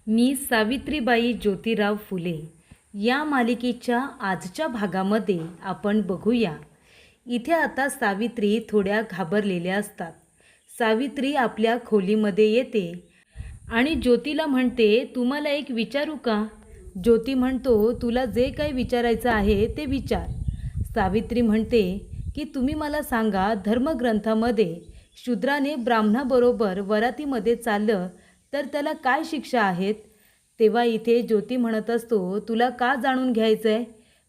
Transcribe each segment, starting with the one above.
मी सावित्रीबाई ज्योतिराव फुले या मालिकेच्या आजच्या भागामध्ये आपण बघूया. इथे आता सावित्री थोड्या घाबरलेल्या असतात. सावित्री आपल्या खोलीमध्ये येते आणि ज्योतीला म्हणते, तुम्हाला एक विचारू का? ज्योती म्हणतो, तुला जे काही विचारायचं आहे ते विचार. सावित्री म्हणते की तुम्ही मला सांगा, धर्मग्रंथामध्ये शूद्राने ब्राह्मणाबरोबर वरातीमध्ये चाललं तर त्याला काय शिक्षा आहेत? तेव्हा इथे ज्योती म्हणत असतो, तुला का जाणून घ्यायचं आहे?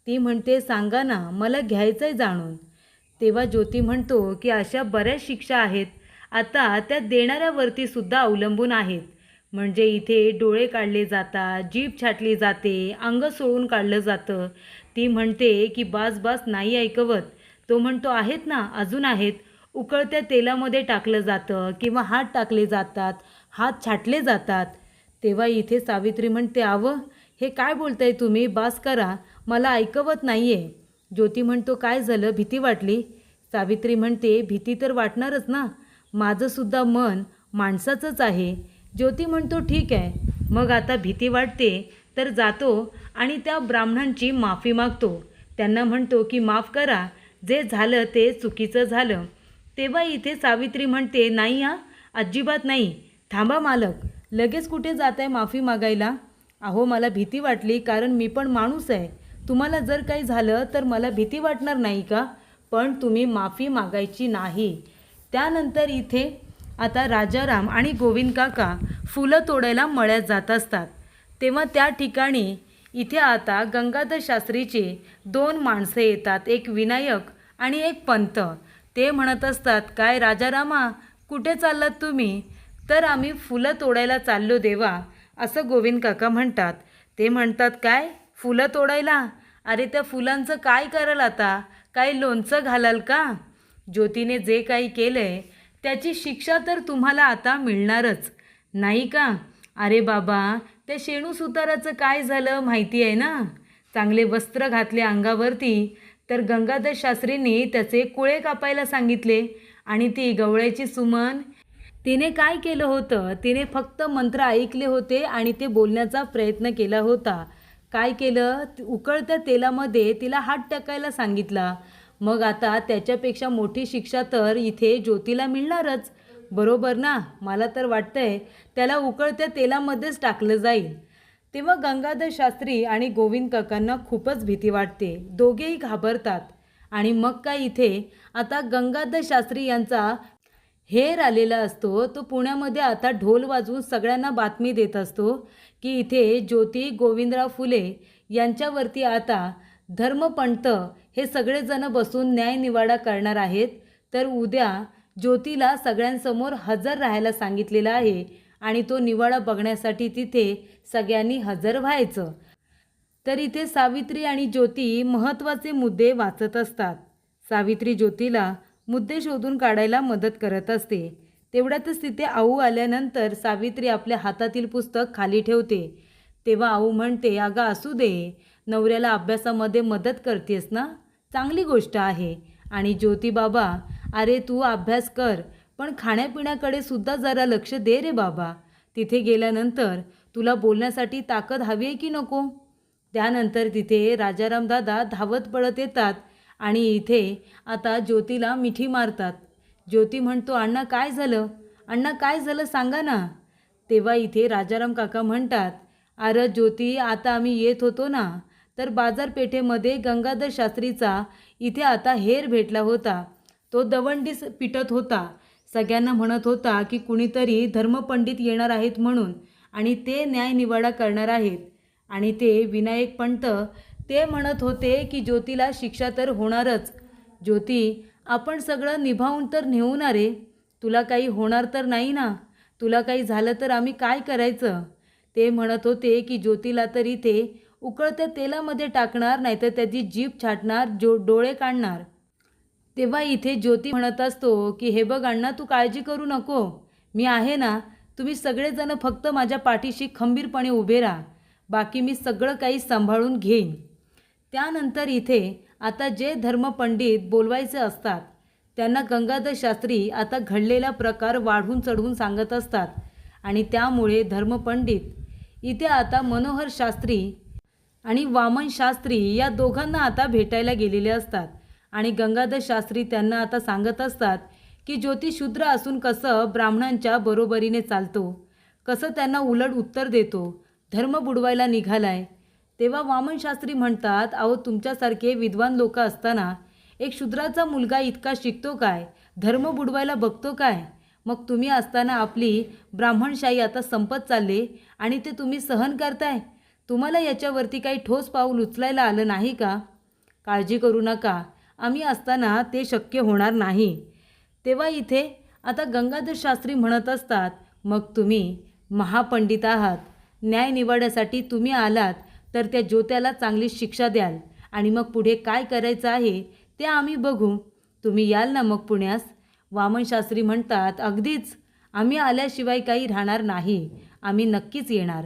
ती म्हणते, सांगा ना, मला घ्यायचं आहे जाणून. तेव्हा ज्योती म्हणतो की अशा बऱ्याच शिक्षा आहेत, आता त्या देणाऱ्यावरती सुद्धा अवलंबून आहेत. म्हणजे इथे डोळे काढले जातात, जीभ छाटली जाते, अंग सोळून काढलं जातं. ती म्हणते की बास बास, नाही ऐकवत. तो म्हणतो, आहेत ना, अजून आहेत. उकळत्या तेलामध्ये टाकलं जातं किंवा हात टाकले जातात, हात छाटले जातात. तेव्हा इथे सावित्री म्हणते, अवं हे काय बोलताय तुम्ही, बास करा, मला ऐकवत नाही आहे. ज्योती म्हणतो, काय झालं, भीती वाटली? सावित्री म्हणते, भीती तर वाटणारच ना, माझंसुद्धा मन माणसाचंच आहे. ज्योती म्हणतो, ठीक आहे, मग आता भीती वाटते तर जातो आणि त्या ब्राह्मणांची माफी मागतो. त्यांना म्हणतो की माफ करा, जे झालं ते चुकीचं झालं. तेव्हा इथे सावित्री म्हणते, नाही हां, अजिबात नाही, थांबा मालक, लगेच कुठे जात आहे माफी मागायला? अहो, मला भीती वाटली, कारण मी पण माणूस आहे. तुम्हाला जर काही झालं तर मला भीती वाटणार नाही का? पण तुम्ही माफी मागायची नाही. त्यानंतर इथे आता राजाराम आणि गोविंद काका फुलं तोडायला मळ्यात जात असतात. तेव्हा त्या ठिकाणी इथे आता गंगाधर शास्त्रीचे दोन माणसं येतात, एक विनायक आणि एक पंत. ते म्हणत असतात, काय राजारामा, कुठे चाललात तुम्ही? तर आम्ही फुलं तोडायला चाललो देवा, असं गोविंद काका म्हणतात. ते म्हणतात, काय फुलं तोडायला? अरे त्या फुलांचं काय कराल आता? काय लोणचं घालाल का? ज्योतीने जे काही केलं आहे त्याची शिक्षा तर तुम्हाला आता मिळणारच, नाही का? अरे बाबा, त्या शेणू सुताराचं काय झालं माहिती आहे ना? चांगले वस्त्र घातले अंगावरती, तर गंगाधर शास्त्रींनी त्याचे कुळे कापायला सांगितले. आणि ती गवळ्याची सुमन, तिने काय केलं होतं? तिने फक्त मंत्र ऐकले होते आणि ते बोलण्याचा प्रयत्न केला होता. काय केलं? उकळत्या तेलामध्ये तिला हात टाकायला सांगितला. मग आता त्याच्यापेक्षा मोठी शिक्षा तर इथे ज्योतीला मिळणारच, बरोबर ना? मला तर वाटतंय त्याला उकळत्या तेलामध्येच टाकलं जाईल. तेव्हा गंगाधर शास्त्री आणि गोविंद काकांना खूपच भीती वाटते. दोघेही घाबरतात. आणि मग काय, इथे आता गंगाधर शास्त्री यांचा हेर आलेला असतो. तो पुण्यामध्ये आता ढोल वाजवून सगळ्यांना बातमी देत असतो की इथे ज्योती गोविंदराव फुले यांच्यावरती आता धर्मपंत हे सगळेजण बसून न्यायनिवाडा करणार आहेत. तर उद्या ज्योतीला सगळ्यांसमोर हजर राहायला सांगितलेलं आहे आणि तो निवाडा बघण्यासाठी तिथे सगळ्यांनी हजर व्हायचं. तर इथे सावित्री आणि ज्योती महत्त्वाचे मुद्दे वाचत असतात. सावित्री ज्योतीला मुद्दे शोधून काढायला मदत करत असते. तेवढ्यातच तिथे आऊ आल्यानंतर सावित्री आपल्या हातातील पुस्तक खाली ठेवते. तेव्हा आऊ म्हणते, अगं असू दे, नवऱ्याला अभ्यासामध्ये मदत करतेस ना, चांगली गोष्ट आहे. आणि ज्योती बाबा, अरे तू अभ्यास कर, पण खाण्यापिण्याकडे सुद्धा जरा लक्ष दे रे बाबा. तिथे गेल्यानंतर तुला बोलण्यासाठी ताकद हवी आहे की नको? त्यानंतर तिथे राजाराम दादा धावत पळत येतात आणि इथे आता ज्योतीला मिठी मारतात. ज्योती म्हणतो, अण्णा काय झालं? अण्णा काय झालं, सांगा ना. तेव्हा इथे राजाराम काका म्हणतात, अरे ज्योती, आता आम्ही येत होतो ना, तर बाजारपेठेमध्ये गंगाधर शास्त्रीचा इथे आता हेर भेटला होता. तो दवंडीस पिटत होता, सगळ्यांना म्हणत होता की कुणीतरी धर्मपंडित येणार आहेत म्हणून आणि ते न्यायनिवाडा करणार आहेत. आणि ते विनायक पंत ते म्हणत होते की ज्योतीला शिक्षा तर होणारच. ज्योती, आपण सगळं निभावून तर नेऊ ना रे, तुला काही होणार तर नाही ना? तुला काही झालं तर आम्ही काय करायचं? ते म्हणत होते की ज्योतीला तर इथे उकळत्या तेलामध्ये टाकणार, नाहीतर त्याची जीभ छाटणार, डोळे काढणार. तेव्हा इथे ज्योती म्हणत असतो की हे बघ अण्णा, तू काळजी करू नको, मी आहे ना, तुम्ही सगळेजण फक्त माझ्या पाठीशी खंबीरपणे उभे राहा, बाकी मी सगळं काही सांभाळून घेईन. त्यानंतर इथे आता जे धर्मपंडित बोलवायचे असतात त्यांना गंगाधर शास्त्री आता घडलेला प्रकार वाढवून चढवून सांगत असतात. आणि त्यामुळे धर्मपंडित इथे आता मनोहर शास्त्री आणि वामन शास्त्री या दोघांना आता भेटायला गेलेले असतात आणि गंगाधर शास्त्री त्यांना आता सांगत असतात की ज्योती शूद्र असून कसं ब्राह्मणांच्या बरोबरीने चालतो, कसं त्यांना उलट उत्तर देतो, धर्म बुडवायला निघालाय. तेव्हा वामन शास्त्री म्हणतात, अहो तुमच्यासारखे विद्वान लोक असताना एक शूद्राचा मुलगा इतका शिकतो काय, धर्म बुडवायला बघतो काय? मग तुम्ही असताना आपली ब्राह्मणशाही आता संपत चालले आणि ते तुम्ही सहन करताय. तुम्हाला याच्यावरती काही ठोस पाऊल उचलायला आलं नाही का? काळजी करू नका, आम्ही असताना ते शक्य होणार नाही. तेव्हा इथे आता गंगाधर शास्त्री म्हणत असतात, मग तुम्ही महापंडित आहात, न्याय निवाड्यासाठी तुम्ही आलात तर त्या ज्योत्याला चांगली शिक्षा द्याल आणि मग पुढे काय करायचं आहे ते आम्ही बघू. तुम्ही याल ना मग पुण्यास? वामन शास्त्री म्हणतात, अगदीच, आम्ही आल्याशिवाय काही राहणार नाही, आम्ही नक्कीच येणार.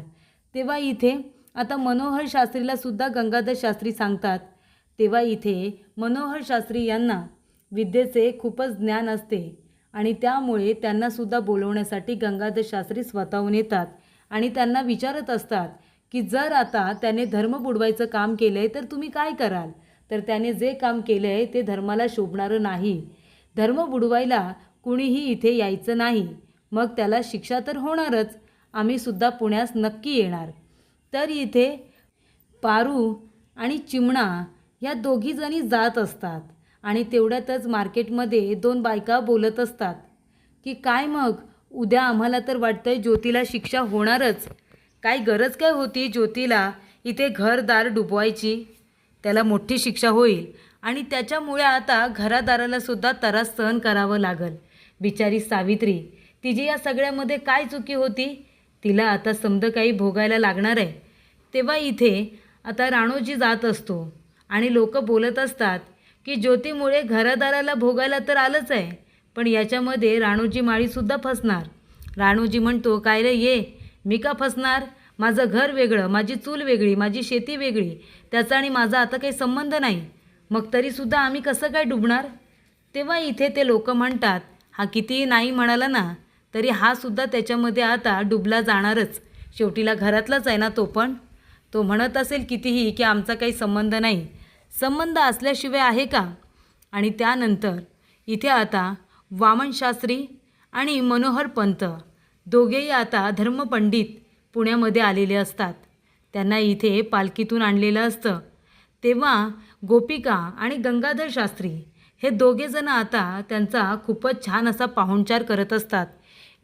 तेव्हा इथे आता मनोहर शास्त्रीला सुद्धा गंगाधर शास्त्री सांगतात. तेव्हा इथे मनोहर शास्त्री यांना विद्येचे खूपच ज्ञान असते आणि त्यामुळे त्यांनासुद्धा बोलवण्यासाठी गंगाधर शास्त्री स्वतःहून येतात आणि त्यांना विचारत असतात की जर आता त्याने धर्म बुडवायचं काम केलं आहे तर तुम्ही काय कराल? तर त्याने जे काम केलं आहे ते धर्माला शोभणारं नाही. धर्म बुडवायला कुणीही इथे यायचं नाही, मग त्याला शिक्षा तर होणारच. आम्हीसुद्धा पुण्यास नक्की येणार. तर इथे पारू आणि चिमणा ह्या दोघीजणी जात असतात आणि तेवढ्यातच मार्केटमध्ये दोन बायका बोलत असतात की काय मग उद्या आम्हाला तर वाटतंय ज्योतीला शिक्षा होणारच. काय गरज काय होती ज्योतीला इथे घरदार डुबवायची? त्याला मोठी शिक्षा होईल आणि त्याच्यामुळे आता घरादारालासुद्धा त्रास सहन करावं लागल. बिचारी सावित्री, तिची या सगळ्यामध्ये काय चुकी होती? तिला आता समज काही भोगायला लागणार आहे. तेव्हा इथे आता राणोजी जात असतो आणि लोक बोलत असतात की ज्योतीमुळे घरादाराला भोगायला तर आलंच आहे, पण याच्यामध्ये राणोजी माळीसुद्धा फसणार. राणोजी म्हणतो, काय रे ये, मी का फसणार? माझं घर वेगळं, माझी चूल वेगळी, माझी शेती वेगळी, त्याचा आणि माझा आता काही संबंध नाही, मग तरीसुद्धा आम्ही कसं काय डुबणार? तेव्हा इथे ते लोक म्हणतात, हा कितीही नाही म्हणाला ना तरी हा सुद्धा त्याच्यामध्ये आता डुबला जाणारच. शेवटीला घरातलाच आहे ना तो पण. तो म्हणत असेल कितीही की आमचा काही संबंध नाही, संबंध असल्याशिवाय आहे का? आणि त्यानंतर इथे आता वामन शास्त्री आणि मनोहर पंत दोघेही आता धर्मपंडित पुण्यामध्ये आलेले असतात. त्यांना इथे पालखीतून आणलेलं असतं. तेव्हा गोपिका आणि गंगाधर शास्त्री हे दोघेजण आता त्यांचा खूपच छान असा पाहुणचार करत असतात.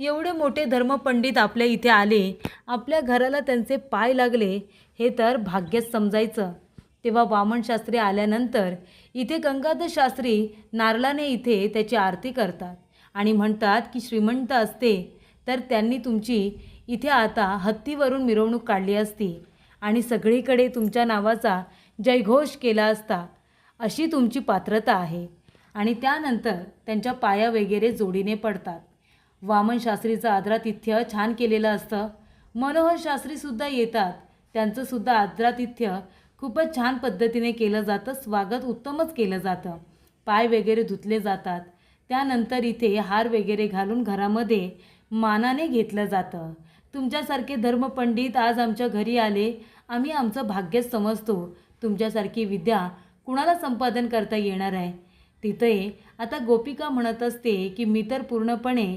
एवढे मोठे धर्मपंडित आपल्या इथे आले, आपल्या घराला त्यांचे पाय लागले, हे तर भाग्यच समजायचं. तेव्हा वामन शास्त्री आल्यानंतर इथे गंगाधर शास्त्री नारळाने इथे त्याची आरती करतात आणि म्हणतात की श्रीमंत असते तर त्यांनी तुमची इथे आता हत्तीवरून मिरवणूक काढली असती आणि सगळीकडे तुमच्या नावाचा जयघोष केला असता, अशी तुमची पात्रता आहे. आणि त्यानंतर त्यांच्या पाया वगैरे जोडीने पडतात. वामन शास्त्रीचं आदरातिथ्य छान केलेलं असतं. मनोहर शास्त्रीसुद्धा येतात, त्यांचंसुद्धा आदरातिथ्य खूपच छान पद्धतीने केलं जातं, स्वागत उत्तमच केलं जातं. पाय वगैरे धुतले जातात. त्यानंतर इथे हार वगैरे घालून घरामध्ये मानाने घेतलं जातं. तुमच्यासारखे धर्मपंडित आज आमच्या घरी आले, आम्ही आमचं भाग्यच समजतो. तुमच्यासारखी विद्या कुणाला संपादन करता येणार आहे? तिथे आता गोपिका म्हणत असते की मी तर पूर्णपणे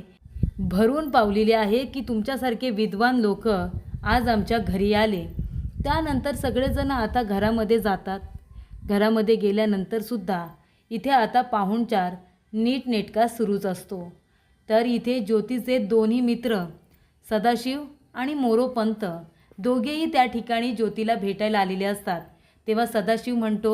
भरून पावलेले आहे की तुमच्यासारखे विद्वान लोक आज आमच्या घरी आले. त्यानंतर सगळेजण आता घरामध्ये जातात. घरामध्ये गेल्यानंतरसुद्धा इथे आता पाहुणचार नीटनेटका सुरूच असतो. तर इथे ज्योतीचे दोन्ही मित्र सदाशिव आणि मोरोपंत दोघेही त्या ठिकाणी ज्योतीला भेटायला आलेले असतात. तेव्हा सदाशिव म्हणतो,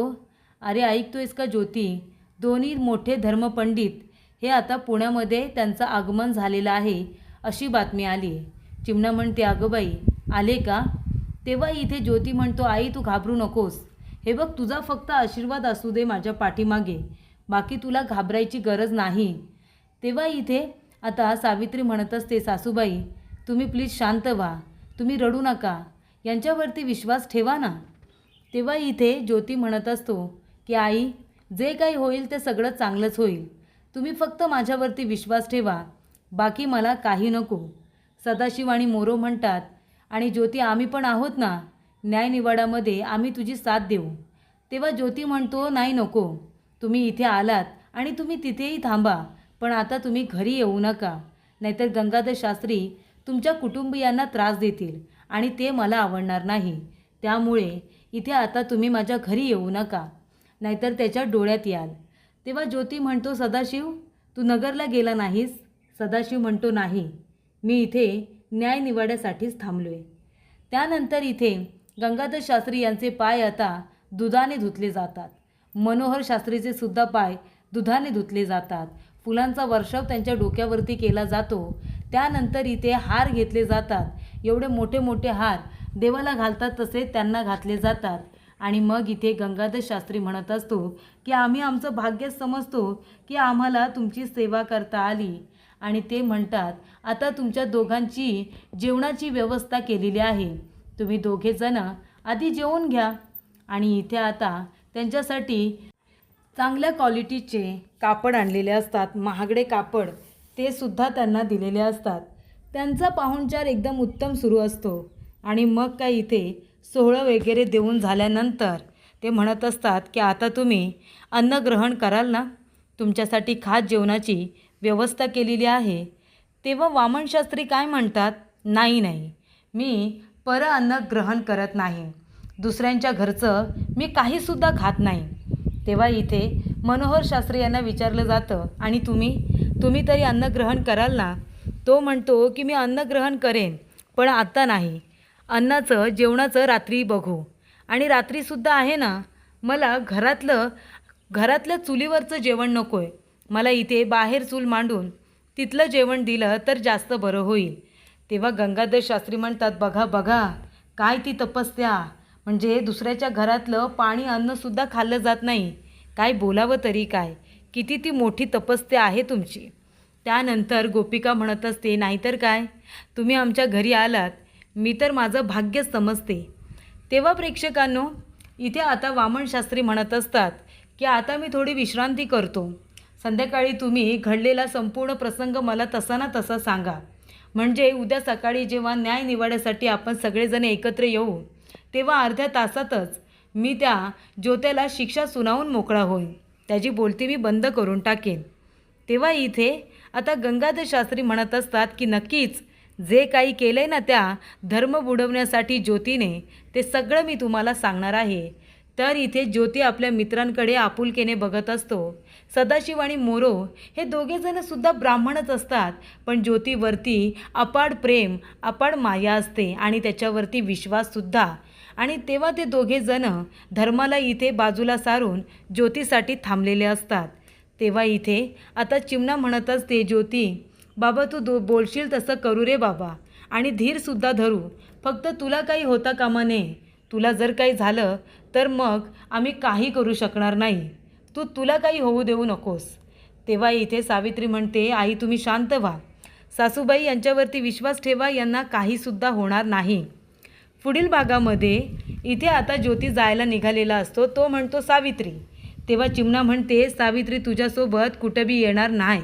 अरे ऐकतोयस का ज्योती, दोन्ही मोठे धर्मपंडित हे आता पुण्यामध्ये त्यांचं आगमन झालेलं आहे अशी बातमी आली. चिमणा म्हणते, अगं बाई आले का? तेव्हा इथे ज्योती म्हणतो, आई तू घाबरू नकोस, हे बघ तुझा फक्त आशीर्वाद असू दे माझ्या पाठीमागे, बाकी तुला घाबरायची गरज नाही. तेव्हा इथे आता सावित्री म्हणत असते, सासूबाई तुम्ही प्लीज शांत व्हा, तुम्ही रडू नका, यांच्यावरती विश्वास ठेवा ना. तेव्हा इथे ज्योती म्हणत असतो की आई जे काही होईल ते सगळं चांगलंच होईल, तुम्ही फक्त माझ्यावरती विश्वास ठेवा, बाकी मला काही नको. सदाशिव आणि मोरो म्हणतात, आणि ज्योती आम्ही पण आहोत ना, न्यायनिवाड्यामध्ये आम्ही तुझी साथ देऊ. तेव्हा ज्योती म्हणतो नाही नको, तुम्ही इथे आलात आणि तुम्ही तिथेही थांबा, पण आता तुम्ही घरी येऊ नका, नाहीतर गंगाधर शास्त्री तुमच्या कुटुंबियांना त्रास देतील आणि ते मला आवडणार नाही. त्यामुळे इथे आता तुम्ही माझ्या घरी येऊ नका, नाहीतर त्याच्या डोळ्यात याल. तेव्हा ज्योती म्हणतो सदाशिव तू नगरला गेला नाहीस? सदाशिव म्हणतो नाही, मी इथे न्यायनिवाड्यासाठीच थांबलो आहे. त्यानंतर इथे गंगाधर शास्त्री यांचे पाय आता दुधाने धुतले जातात. मनोहर शास्त्रीचे सुद्धा पाय दुधाने धुतले जातात. फुलांचा वर्षाव त्यांच्या डोक्यावरती केला जातो. त्यानंतर इथे हार घेतले जातात. एवढे मोठे मोठे हार देवाला घालतात तसे त्यांना घातले जातात. आणि मग इथे गंगाधर शास्त्री म्हणत असतो की आम्ही आमचं भाग्य समजतो की आम्हाला तुमची सेवा करता आली. आणि ते म्हणतात आता तुमच्या दोघांची जेवणाची व्यवस्था केलेली आहे, तुम्ही दोघेजण आधी जेवून घ्या. आणि इथे आता त्यांच्यासाठी चांगल्या क्वालिटीचे कापड आणलेले असतात, महागडे कापड ते सुद्धा त्यांना दिलेले असतात. त्यांचा पाहुणचार एकदम उत्तम सुरू असतो. आणि मग काय इथे सोहळं वगैरे देऊन झाल्यानंतर ते म्हणत असतात की आता तुम्ही अन्न ग्रहण कराल ना, तुमच्यासाठी खास जेवणाची व्यवस्था केलेली आहे. तेव्हा वामनशास्त्री काय म्हणतात, नाही नाही, मी अन्न ग्रहण करत नाही, दुसऱ्यांच्या घरचं मी काहीसुद्धा खात नाही. तेव्हा इथे मनोहर शास्त्री यांना विचारलं जातं आणि तुम्ही तरी अन्न ग्रहण कराल ना? तो म्हणतो की मी अन्न ग्रहण करेन, पण आता नाही, जेवणाचं रात्री बघू. आणि रात्रीसुद्धा आहे ना, मला घरातलं चुलीवरचं जेवण नको आहे, मला इथे बाहेर चूल मांडून तिथलं जेवण दिलं तर जास्त बरं होईल. तेव्हा गंगाधर शास्त्री म्हणतात बघा बघा काय ती तपस्या, म्हणजे दुसऱ्याच्या घरातलं पाणी अन्नसुद्धा खाल्लं जात नाही, काय बोलावं तरी काय, किती ती मोठी तपस्या आहे तुमची. त्यानंतर गोपिका म्हणत असते नाहीतर काय, तुम्ही आमच्या घरी आलात, मी तर माझं भाग्य समजते. तेव्हा प्रेक्षकांनो इथे आता वामनशास्त्री म्हणत असतात की आता मी थोडी विश्रांती करतो, संध्याकाळी तुम्ही घडलेला संपूर्ण प्रसंग मला तसा ना तसा सांगा, म्हणजे उद्या सकाळी जेव्हा न्यायनिवाड्यासाठी आपण सगळेजण एकत्र येऊ तेव्हा अर्ध्या तासातच मी त्या ज्योत्याला शिक्षा सुनावून मोकळा होईन, त्याची बोलती मी बंद करून टाकेन. तेव्हा इथे आता गंगाधर शास्त्री म्हणत असतात की नक्कीच जे काही केलं आहे ना त्या धर्म बुडवण्यासाठी ज्योतीने, ते सगळं मी तुम्हाला सांगणार आहे. तर इथे ज्योती आपल्या मित्रांकडे आपुलकीने बघत असतो. सदाशिव आणि मोरो हे दोघेजणसुद्धा ब्राह्मणच असतात, पण ज्योतीवरती अपाड प्रेम अपाड माया असते आणि त्याच्यावरती विश्वाससुद्धा. आणि तेव्हा ते दोघेजण धर्माला इथे बाजूला सारून ज्योतीसाठी थांबलेले असतात. तेव्हा इथे आता चिमणा म्हणत असते ज्योती बाबा तू बोलशील तसं करू रे बाबा, आणि धीरसुद्धा धरू, फक्त तुला काही होता कामा नये, तुला जर काही झालं तर मग आम्ही काही करू शकणार नाही, तुला काही होऊ देऊ नकोस. तेव्हा इथे सावित्री म्हणते आई तुम्ही शांत व्हा, सासूबाई यांच्यावरती विश्वास ठेवा, यांना काहीसुद्धा होणार नाही. पुढील भागामध्ये इथे आता ज्योती जायला निघालेला असतो, तो म्हणतो सावित्री. तेव्हा चिमणा म्हणते सावित्री तुझ्यासोबत कुठं बी येणार नाही.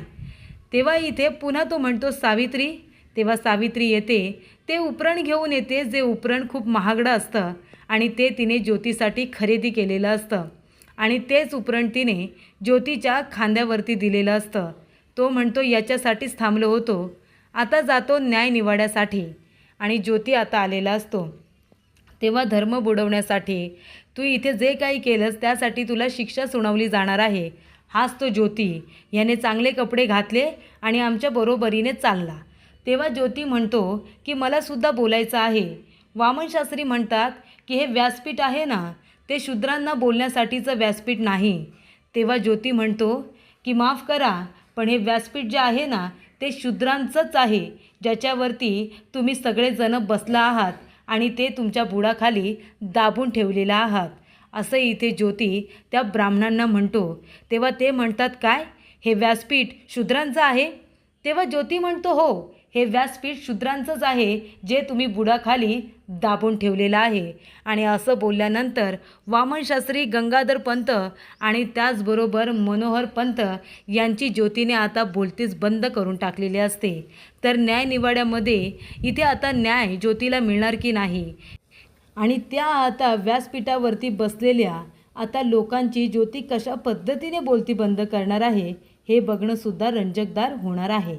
तेव्हा इथे पुन्हा तो म्हणतो सावित्री. तेव्हा सावित्री येते, ते उपरण घेऊन येते, जे उपरण खूप महागडं असतं आणि ते तिने ज्योतीसाठी खरेदी केलेलं असतं आणि तेच उपरण तिने ज्योतीच्या खांद्यावरती दिलेलं असतं. तो म्हणतो याच्यासाठीच थांबलो होतो, आता जातो न्यायनिवाड्यासाठी. आणि ज्योती आता आलेला असतो. तेव्हा धर्म बुडवण्यासाठी तू इथे जे काही केलंस त्यासाठी तुला शिक्षा सुनावली जाणार आहे. हाच तो ज्योती, याने चांगले कपडे घातले आणि आमच्या बरोबरीने चालला. तेव्हा ज्योती म्हणतो की मलासुद्धा बोलायचं आहे. वामनशास्त्री म्हणतात की हे व्यासपीठ आहे ना, ते शूद्रांना बोलण्यासाठीचं व्यासपीठ नाही. तेव्हा ज्योती म्हणतो की माफ करा, पण हे व्यासपीठ जे आहे ना ते शूद्रांचंच आहे, ज्याच्यावरती तुम्ही सगळेजण बसला आहात आणि ते तुमच्या बुडाखाली दाबून ठेवलेला आहात, असं इथे ज्योती त्या ब्राह्मणांना म्हणतो. तेव्हा ते म्हणतात काय, हे व्यासपीठ शूद्रांचं आहे? तेव्हा ज्योती म्हणतो हो, हे व्यासपीठ शूद्रांचंच आहे, जे तुम्ही बुडाखाली दाबून ठेवलेला आहे. आणि असं बोलल्यानंतर वामनशास्त्री, गंगाधर पंत आणि त्याचबरोबर मनोहर पंत यांची ज्योतीने आता बोलतीच बंद करून टाकलेली असते. तर न्यायनिवाड्यामध्ये इथे आता न्याय ज्योतीला मिळणार की नाही आणि त्या आता व्यासपीठावरती बसलेल्या आता लोकांची ज्योती कशा पद्धतीने बोलती बंद करणार आहे हे बघणंसुद्धा रंजकदार होणार आहे.